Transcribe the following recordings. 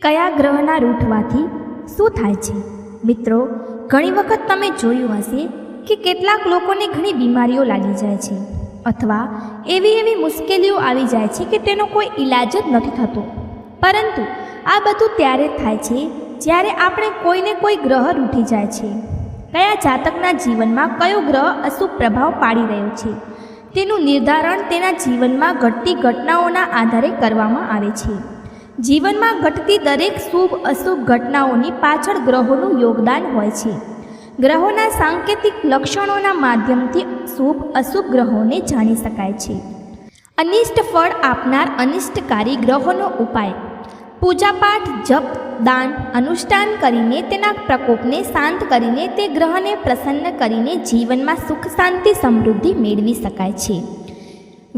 કયા ગ્રહના રૂઠવાથી શું થાય છે? મિત્રો, ઘણી વખત તમે જોયું હશે કે કેટલાક લોકોને ઘણી બીમારીઓ લાગી જાય છે અથવા એવી મુશ્કેલીઓ આવી જાય છે કે તેનો કોઈ ઈલાજ જ નથી થતો. પરંતુ આ બધું ત્યારે થાય છે જ્યારે આપણે કોઈને કોઈ ગ્રહ રૂઠી જાય છે. કયા જાતકના જીવનમાં કયો ગ્રહ અશુભ પ્રભાવ પાડી રહ્યો છે તેનું નિર્ધારણ તેના જીવનમાં ઘટતી ઘટનાઓના આધારે કરવામાં આવે છે. જીવનમાં ઘટતી દરેક શુભ અશુભ ઘટનાઓની પાછળ ગ્રહોનું યોગદાન હોય છે. ગ્રહોના સાંકેતિક લક્ષણોના માધ્યમથી શુભ અશુભ ગ્રહોને જાણી શકાય છે. અનિષ્ટ ફળ આપનાર અનિષ્ટકારી ગ્રહોનો ઉપાય: પૂજાપાઠ, જપ, દાન, અનુષ્ઠાન કરીને તેના પ્રકોપને શાંત કરીને તે ગ્રહને પ્રસન્ન કરીને જીવનમાં સુખ શાંતિ સમૃદ્ધિ મેળવી શકાય છે.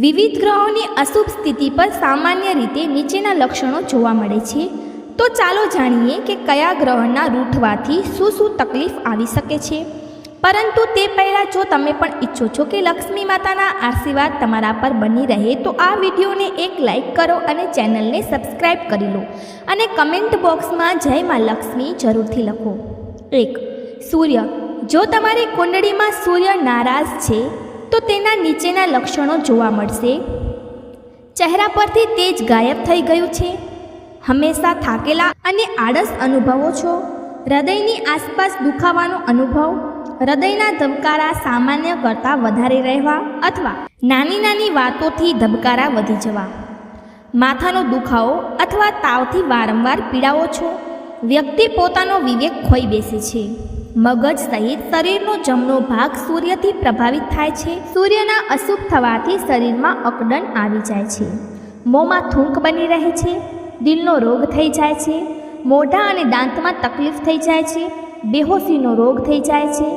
વિવિધ ગ્રહોની અશુભ સ્થિતિ પર સામાન્ય રીતે નીચેના લક્ષણો જોવા મળે છે. તો ચાલો જાણીએ કે કયા ગ્રહના રૂઠવાથી શું તકલીફ આવી શકે છે. પરંતુ તે પહેલાં જો તમે પણ ઈચ્છો છો કે લક્ષ્મી માતાના આશીર્વાદ તમારા પર બની રહે તો આ વિડીયોને એક લાઈક કરો અને ચેનલને સબસ્ક્રાઈબ કરી લો અને કમેન્ટ બોક્સમાં જય માં લક્ષ્મી જરૂરથી લખો. 1. સૂર્ય. જો તમારી કુંડળીમાં સૂર્ય નારાજ છે તો તેના નીચેના લક્ષણો જોવા મળશે: ચહેરા પરથી તેજ ગાયબ થઈ ગયું છે, હંમેશા થાકેલા અને આળસ અનુભવો છો, હૃદયની આસપાસ દુખાવાનો અનુભવ, હૃદયના ધબકારા સામાન્ય કરતાં વધારે રહેવા અથવા નાની વાતોથી ધબકારા વધી જવા, માથાનો દુખાવો અથવા તાવથી વારંવાર પીડાવો છો, વ્યક્તિ પોતાનો વિવેક ખોઈ બેસે છે, મગજ સહિત શરીરનો જમણો ભાગ સૂર્યથી પ્રભાવિત થાય છે. સૂર્યના અશુભ થવાથી શરીરમાં અકડન આવી જાય છે, મોંમાં થૂંક બની રહે છે, દિલનો રોગ થઈ જાય છે, મોઢા અને દાંતમાં તકલીફ થઈ જાય છે, બેહોશીનો રોગ થઈ જાય છે,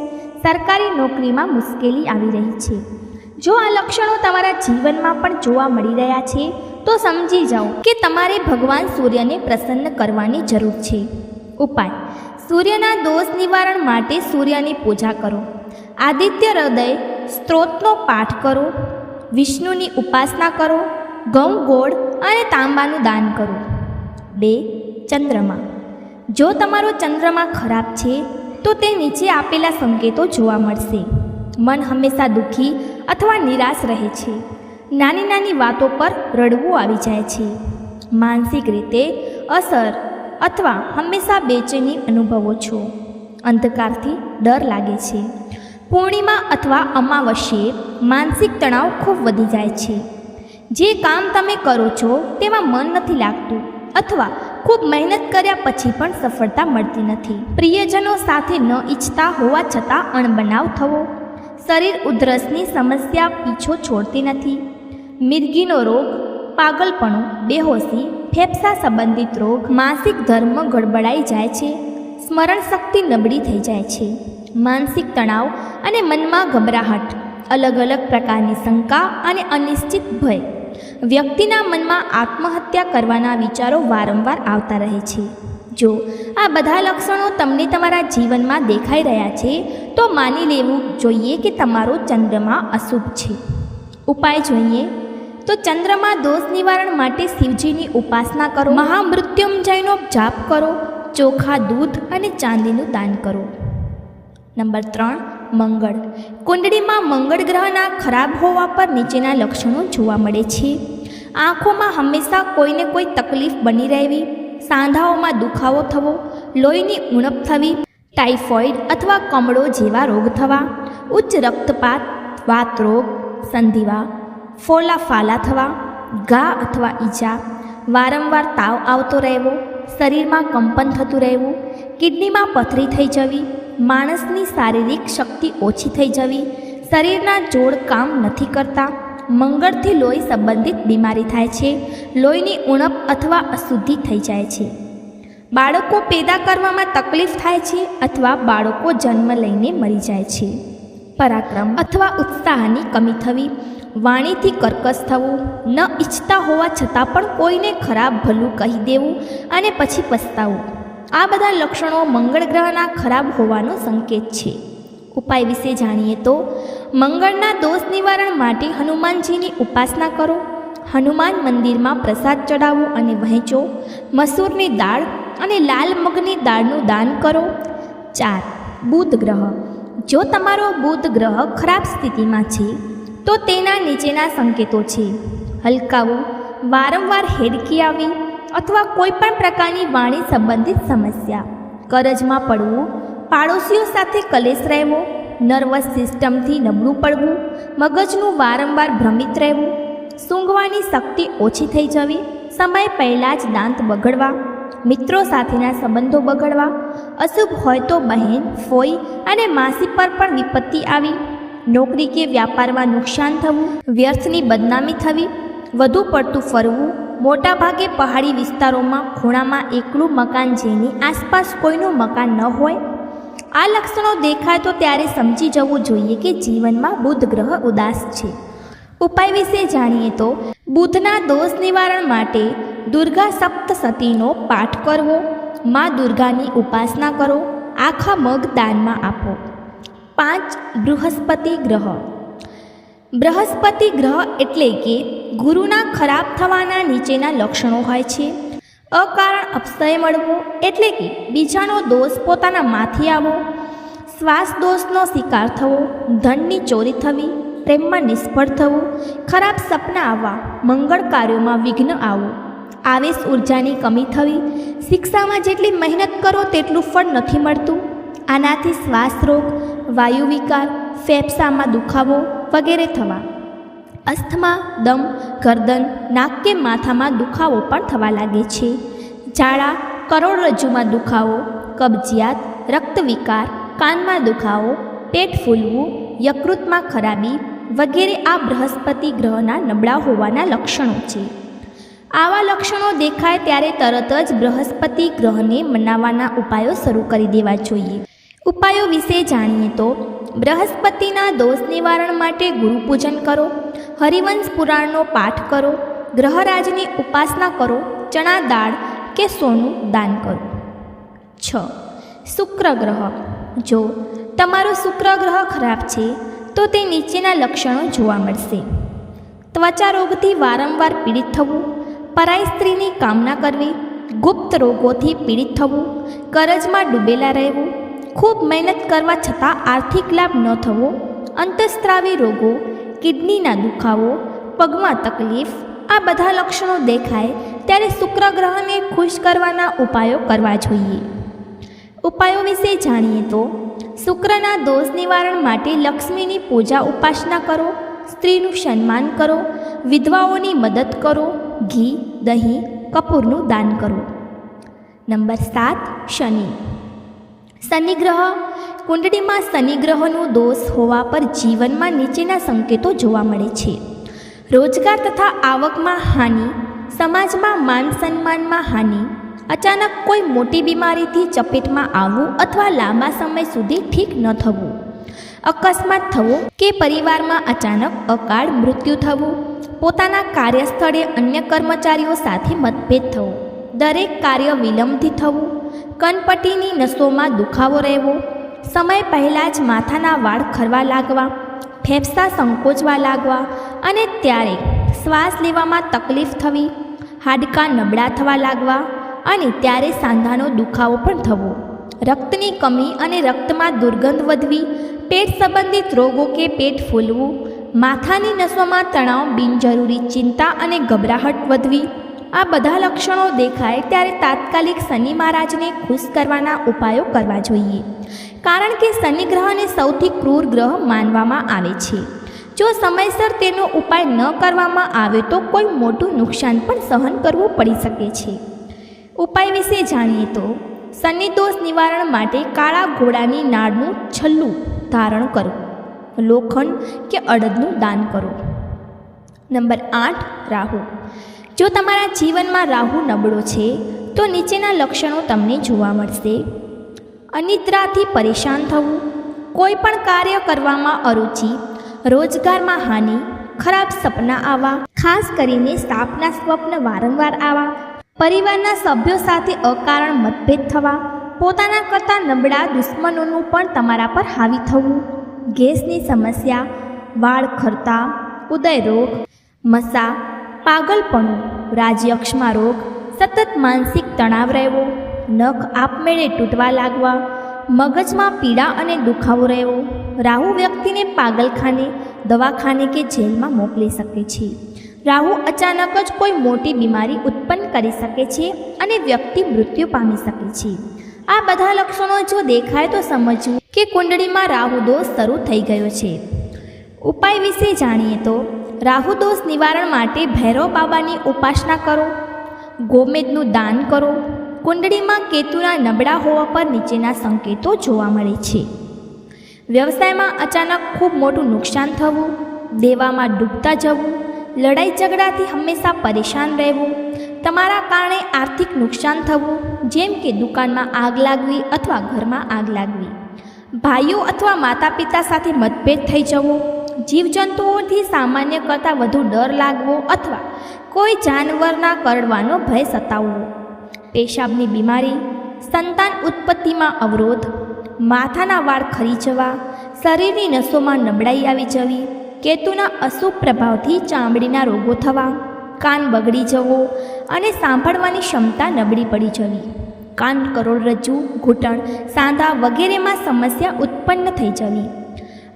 સરકારી નોકરીમાં મુશ્કેલી આવી રહી છે. જો આ લક્ષણો તમારા જીવનમાં પણ જોવા મળી રહ્યા છે તો સમજી જાઓ કે તમારે ભગવાન સૂર્યને પ્રસન્ન કરવાની જરૂર છે. ઉપાય: સૂર્યના દોષ નિવારણ માટે સૂર્યની પૂજા કરો, આદિત્ય હૃદય સ્ત્રોતનો પાઠ કરો, વિષ્ણુની ઉપાસના કરો, ઘઉં, ગોળ અને તાંબાનું દાન કરો. 2. ચંદ્રમા. જો તમારો ચંદ્રમા ખરાબ છે તો તે નીચે આપેલા સંકેતો જોવા મળશે: મન હંમેશા દુઃખી અથવા નિરાશ રહે છે, નાની વાતો પર રડવું આવી જાય છે, માનસિક રીતે અસર અથવા હંમેશા બેચેની અનુભવો છો, અંધકારથી ડર લાગે છે, પૂર્ણિમા અથવા અમાવસ્યે માનસિક તણાવ ખૂબ વધી જાય છે, જે કામ તમે કરો છો તેમાં મન નથી લાગતું અથવા ખૂબ મહેનત કર્યા પછી પણ સફળતા મળતી નથી, પ્રિયજનો સાથે ન ઈચ્છતા હોવા છતાં અણબનાવ થવો, શરીર ઉધરસની સમસ્યા પીછો છોડતી નથી, મિર્ગીનો રોગ, પાગલપણું, બેહોશી, ફેફસા સંબંધિત રોગ, માસિક ધર્મ ગડબડાઈ જાય છે, સ્મરણ શક્તિ નબળી થઈ જાય છે, માનસિક તણાવ અને મનમાં ગભરાહટ, અલગ પ્રકારની શંકા અને અનિશ્ચિત ભય, વ્યક્તિના મનમાં આત્મહત્યા કરવાના વિચારો વારંવાર આવતા રહે છે. જો આ બધા લક્ષણો તમને તમારા જીવનમાં દેખાઈ રહ્યા છે તો માની લેવું જોઈએ કે તમારો ચંદ્રમા અશુભ છે. ઉપાય જોઈએ તો ચંદ્રમા દોષ નિવારણ માટે શિવજીની ઉપાસના કરો, મહામૃત્યુંજયનો જાપ કરો, ચોખા, દૂધ અને ચાંદીનું દાન કરો. નંબર 3. મંગળ. કુંડળીમાં મંગળ ગ્રહના ખરાબ હોવા પર નીચેના લક્ષણો જોવા મળે છે: આંખોમાં હંમેશા કોઈને કોઈ તકલીફ બની રહેવી, સાંધાઓમાં દુખાવો થવો, લોહીની ઉણપ થવી, ટાઇફોઇડ અથવા કમળો જેવા રોગ થવા, ઉચ્ચ રક્તપાત, વાતરોગ, સંધિવા, ફાલા થવા, ઘા અથવા ઈજા, વારંવાર તાવ આવતો રહેવો, શરીરમાં કંપન થતું રહેવું, કિડનીમાં પથરી થઈ જવી, માણસની શારીરિક શક્તિ ઓછી થઈ જવી, શરીરના જોડ કામ નથી કરતા, મંગળથી લોહી સંબંધિત બીમારી થાય છે, લોહીની ઉણપ અથવા અશુદ્ધિ થઈ જાય છે, બાળકો પેદા કરવામાં તકલીફ થાય છે અથવા બાળકો જન્મ લઈને મરી જાય છે, પરાક્રમ અથવા ઉત્સાહની કમી થવી, વાણીથી કર્કશ થવું, ન ઈચ્છતા હોવા છતાં પણ કોઈને ખરાબ ભલું કહી દેવું અને પછી પસ્તાવું. આ બધા લક્ષણો મંગળ ગ્રહના ખરાબ હોવાનો સંકેત છે. ઉપાય વિશે જાણીએ તો મંગળના દોષ નિવારણ માટે હનુમાનજીની ઉપાસના કરો, હનુમાન મંદિરમાં પ્રસાદ ચડાવો અને વહેંચો, મસૂરની દાળ, અને લાલ મગની દાળનું દાન કરો. 4. બુધ ગ્રહ. જો તમારો બુધ ગ્રહ ખરાબ સ્થિતિમાં છે તો તેના નીચેના સંકેતો છે: હલકાવું, વારંવાર હેડકી આવવી અથવા કોઈ પણ પ્રકારની વાણી સંબંધિત સમસ્યા, કરજમાં પડવું, પાડોશીઓ સાથે કલેશ રહેવો, નર્વસ સિસ્ટમથી નબળું પડવું, મગજનું વારંવાર ભ્રમિત રહેવું, સૂંઘવાની શક્તિ ઓછી થઈ જવી, સમય પહેલાં જ દાંત બગડવા, મિત્રો સાથેના સંબંધો બગડવા, અશુભ હોય તો બહેન, ફોઈ અને માસી પર પણ વિપત્તિ આવી, નોકરી કે વ્યાપારમાં નુકસાન થવું, વ્યર્થની બદનામી થવી, વધુ પડતું ફરવું, મોટાભાગે પહાડી વિસ્તારોમાં ખૂણામાં એકલું મકાન જેની આસપાસ કોઈનું મકાન ન હોય. આ લક્ષણો દેખાય તો ત્યારે સમજી જવું જોઈએ કે જીવનમાં બુધ ગ્રહ ઉદાસ છે. ઉપાય વિશે જાણીએ તો બુધના દોષ નિવારણ માટે દુર્ગા સપ્તસતીનો પાઠ કરવો, મા દુર્ગાની ઉપાસના કરો, આખા મગ દાનમાં આપો. 5. બૃહસ્પતિ ગ્રહ. બૃહસ્પતિ ગ્રહ એટલે કે ગુરુના ખરાબ થવાના નીચેના લક્ષણો હોય છે: અકારણ અપસય મળવો એટલે કે બીજાનો દોષ પોતાના માથે આવવો, શ્વાસ દોષનો શિકાર થવો, ધનની ચોરી થવી, પ્રેમમાં નિષ્ફળ થવું, ખરાબ સપના આવવા, મંગળ કાર્યોમાં વિઘ્ન આવવું, આવેશ ઉર્જાની કમી થવી, શિક્ષામાં જેટલી મહેનત કરો તેટલું ફળ નથી મળતું. આનાથી શ્વાસ રોગ, વાયુ વિકાર, ફેફસામાં દુખાવો વગેરે થવા, અસ્થમા, દમ, ગરદન, નાક કે માથામાં દુખાવો પણ થવા લાગે છે. ઝાડા, કરોડરજ્જુમાં દુખાવો, કબજિયાત, રક્ત વિકાર, કાનમાં દુખાવો, પેટ ફૂલવું, યકૃતમાં ખરાબી વગેરે આ બૃહસ્પતિ ગ્રહના નબળા હોવાના લક્ષણો છે. આવા લક્ષણો દેખાય ત્યારે તરત જ બૃહસ્પતિ ગ્રહને મનાવવાના ઉપાયો શરૂ કરી દેવા જોઈએ. ઉપાયો વિશે જાણીએ તો બૃહસ્પતિના દોષ નિવારણ માટે ગુરુપૂજન કરો, હરિવંશ પુરાણનો પાઠ કરો, ગ્રહરાજની ઉપાસના કરો, ચણા દાળ કે સોનું દાન કરો. 6. શુક્ર ગ્રહ. જો તમારો શુક્ર ગ્રહ ખરાબ છે તો તે નીચેના લક્ષણો જોવા મળશે: ત્વચા રોગથી વારંવાર પીડિત થવું, પરાઈ સ્ત્રીની કામના કરવી, ગુપ્ત રોગોથી પીડિત થવું, કરજમાં ડૂબેલા રહેવું, ખૂબ મહેનત કરવા છતાં આર્થિક લાભ ન થવો, અંતઃસ્ત્રાવી રોગો, કિડનીના દુખાવો, પગમાં તકલીફ. આ બધા લક્ષણો દેખાય ત્યારે શુક્ર ગ્રહને ખુશ કરવાના ઉપાયો કરવા જોઈએ. ઉપાયો વિશે જાણીએ તો શુક્રના દોષ નિવારણ માટે લક્ષ્મીની પૂજા ઉપાસના કરો, સ્ત્રીનું સન્માન કરો, વિધવાઓની મદદ કરો, ઘી, દહીં, કપૂરનું દાન કરો. નંબર 7. શનિ. શનિ ગ્રહ. કુંડળીમાં શનિ ગ્રહનો દોષ હોવા પર જીવનમાં નીચેના સંકેતો જોવા મળે છે: રોજગાર તથા આવકમાં હાનિ, સમાજમાં માન સન્માનમાં હાનિ, અચાનક કોઈ મોટી બીમારીથી ચપેટમાં આવવું અથવા લાંબા સમય સુધી ઠીક ન થવું, અકસ્માત થવો કે પરિવારમાં અચાનક અકાળ મૃત્યુ થવું, પોતાના કાર્યસ્થળે અન્ય કર્મચારીઓ સાથે મતભેદ થવો, દરેક કાર્ય વિલંબથી થવું, કનપટીની નસોમાં દુખાવો રહેવો, સમય પહેલાં જ માથાના વાળ ખરવા લાગવા, ફેફસા સંકોચવા લાગવા અને ત્યારે શ્વાસ લેવામાં તકલીફ થવી, હાડકાં નબળા થવા લાગવા અને ત્યારે સાંધાનો દુખાવો પણ થવો, રક્તની કમી અને રક્તમાં દુર્ગંધ વધવી, પેટ સંબંધિત રોગો કે પેટ ફૂલવું, માથાની નસોમાં તણાવ, બિનજરૂરી ચિંતા અને ગભરાહટ વધવી. આ બધા લક્ષણો દેખાય ત્યારે તાત્કાલિક શનિ મહારાજને ખુશ કરવાના ઉપાયો કરવા જોઈએ, કારણ કે શનિ ગ્રહને સૌથી ક્રૂર ગ્રહ માનવામાં આવે છે. જો સમયસર તેનો ઉપાય ન કરવામાં આવે તો કોઈ મોટું નુકસાન પણ સહન કરવું પડી શકે છે. ઉપાય વિશે જાણીએ તો શનિ દોષ નિવારણ માટે કાળા ઘોડાની નાળનું છલ્લું ધારણ કરવું, લોખંડ કે અડદનું દાન કરો. નંબર 8. રાહુ. જો તમારા જીવનમાં રાહુ નબળો છે તો નીચેના લક્ષણો તમને જોવા મળશે: અનિદ્રાથી પરેશાન થવું, કોઈ પણ કાર્ય કરવામાં અરુચિ, રોજગારમાં હાનિ, ખરાબ સપના આવવા, ખાસ કરીને સાપના સ્વપ્ન વારંવાર આવવા, પરિવારના સભ્યો સાથે અકારણ મતભેદ થવા, પોતાના કરતાં નબળા દુશ્મનોનું પણ તમારા પર હાવી થવું, ગેસની સમસ્યા, વાળ ખરતા, ઉદય રોગ, મસા, પાગલપણું, રાજ્યક્ષમાં રોગ, સતત માનસિક તણાવ રહેવો, નખ આપમેળે તૂટવા લાગવા, મગજમાં પીડા અને દુખાવો રહેવો. રાહુ વ્યક્તિને પાગલખાને, દવાખાને કે જેલમાં મોકલી શકે છે. રાહુ અચાનક જ કોઈ મોટી બીમારી ઉત્પન્ન કરી શકે છે અને વ્યક્તિ મૃત્યુ પામી શકે છે. આ બધા લક્ષણો જો દેખાય તો સમજવું કે કુંડળીમાં રાહુ દોષ શરૂ થઈ ગયો છે. ઉપાય વિશે જાણીએ તો રાહુ દોષ નિવારણ માટે ભૈરવ બાબાની ઉપાસના કરો, ગોમેદનું દાન કરો. કુંડળીમાં કેતુના નબળા હોવા પર નીચેના સંકેતો જોવા મળે છે. વ્યવસાયમાં અચાનક ખૂબ મોટું નુકસાન થવું, દેવામાં ડૂબતા જવું, લડાઈ ઝઘડાથી હંમેશા પરેશાન રહેવું, તમારા કારણે આર્થિક નુકસાન થવું, જેમ કે દુકાનમાં આગ લાગવી અથવા ઘરમાં આગ લાગવી, ભાઈઓ અથવા માતા પિતા સાથે મતભેદ થઈ જવો, જીવજંતુઓથી સામાન્ય કરતાં વધુ ડર લાગવો અથવા કોઈ જાનવરના કરડવાનો ભય સતાવવો, પેશાબની બીમારી, સંતાન ઉત્પત્તિમાં અવરોધ, માથાના વાળ ખરી જવા, શરીરની નસોમાં નબળાઈ આવી જવી, કેતુના અશુભ પ્રભાવથી ચામડીના રોગો થવા, કાન બગડી જવો અને સાંભળવાની ક્ષમતા નબળી પડી જવી, કાન, કરોડરજ્જુ, ઘૂંટણ, સાંધા વગેરેમાં સમસ્યા ઉત્પન્ન થઈ જવી.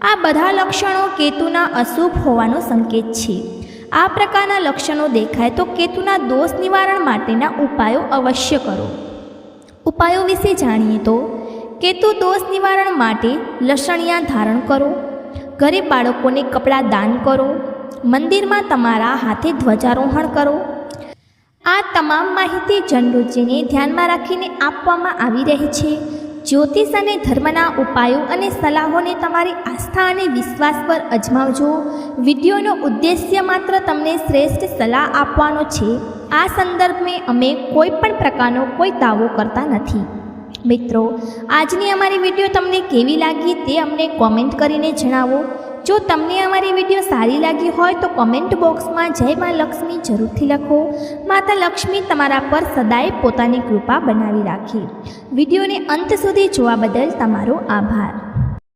આ બધા લક્ષણો કેતુના અશુભ હોવાનો સંકેત છે. આ પ્રકારના લક્ષણો દેખાય તો કેતુના દોષ નિવારણ માટેના ઉપાયો અવશ્ય કરો. ઉપાયો વિશે જાણીએ તો કેતુ દોષ નિવારણ માટે લસણિયા ધારણ કરો, ગરીબ બાળકોને કપડાં દાન કરો, મંદિરમાં તમારા હાથે ધ્વજારોહણ કરો. આ તમામ માહિતી જનરોજીને ધ્યાનમાં રાખીને આપવામાં આવી રહી છે. જ્યોતિષ અને ધર્મના ઉપાયો અને સલાહોને તમારી આસ્થા અને વિશ્વાસ પર અજમાવજો. વિડીયોનો ઉદ્દેશ્ય માત્ર તમને શ્રેષ્ઠ સલાહ આપવાનો છે. આ સંદર્ભમાં અમે કોઈ પણ પ્રકારનો કોઈ દાવો કરતા નથી. મિત્રો, આજની અમારી વિડીયો તમને કેવી લાગી તે અમને કોમેન્ટ કરીને જણાવો. જો તમને અમારી વિડીયો સારી લાગી હોય તો કોમેન્ટ બોક્સમાં જય મા લક્ષ્મી જરૂરથી લખો. માતા લક્ષ્મી તમારા પર સદાય પોતાની કૃપા બનાવી રાખે. વિડીયોને અંત સુધી જોવા બદલ તમારો આભાર.